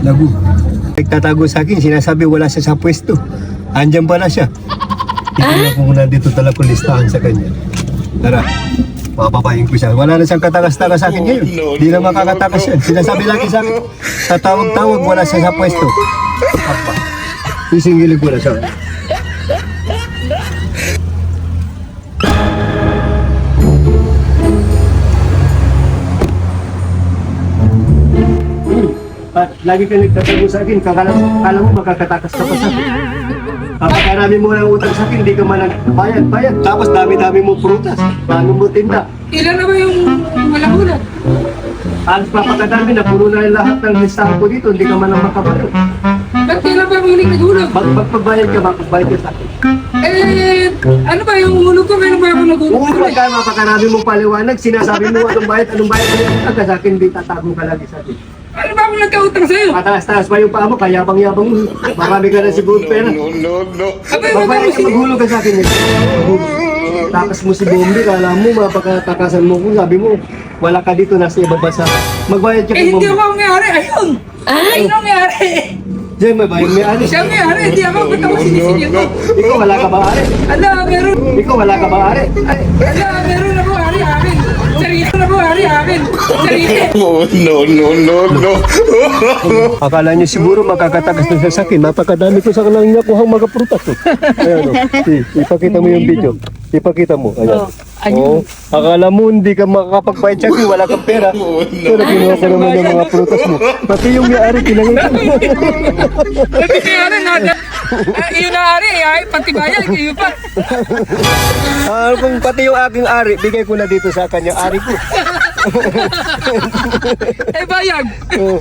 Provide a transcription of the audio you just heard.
Lagu. Nagtatago sa akin, sinasabi wala siya sa pwesto. Andyan pala siya. Tingnan ko muna dito talaga kung listahan sa kanya. Tara, papapayin ko siya. Wala na siyang katakas-takas sa akin ngayon. Hindi na makakatakas yan. Sinasabi lagi sa akin, tatawag-tawag, wala siya sa pwesto. Apa, isinggilig ko na siya. Lagi ka nagtatago sa akin, kala mo makakatakas ka pa sa akin. Kapag karami mo ng utang sa akin, hindi ka man bayad. Tapos dami-dami mo prutas, paano mo tinda? Ilan na ba yung malahulat? Alas papakadami na puno na yung lahat ng listahan ko dito, hindi ka man ang makabayo. Ba't kailan ba huling naghulog? Magpagbayad ka sa akin. Ano ba yung hulog ko? Kailan ba ako naghulog? Oo, pagka mapakarami mong paliwanag, sinasabi mo anong bayad, ka sa akin, hindi tatago ka lagi sa akin. Ano ba ako nagkautang sa'yo? Mataas-taas pa yung paa mo, kayabang-yabang mo. Marami ka na siguro pera. Abay, Magbayad ka, maghulog ka sa akin. Takas mo si Bombi, kala mo, mapakatakasan mo ko. Sabi mo, wala ka dito, nasa ibang bansa. Magbayad ka kay hindi Bombi. ako ang mayari. Ayun! Ayun ang mayari. Diyan, may ari. Siya ang mayari. Hindi ako. Ba't ako sinisigil ko? Ikaw, wala ka ba ari? Ala, meron. Ikaw, wala ka ba ari? Ala, meron ako ari akin. Sarili na po ari akin. Sarili. Akala niyo siguro makakatakas na siya sa akin. Napakadami ko sa kanilang nakuhang mga prutas. Ayan o. Ipakita mo yung video. Ipakita mo. Ayan. Oh, akala mo hindi ka makakapagbayad sa akin, wala kang pera. Pero kinuha ko naman yung mga prutas mo. Pati yung may-ari, kinangin ko. Pati mayari natin. Iyon na ari. Ay, pati bayan. Iyo pa. Kung pati yung aking ari, bigay ko na dito sa kanya, ari ko. Eh, bayag. Oh.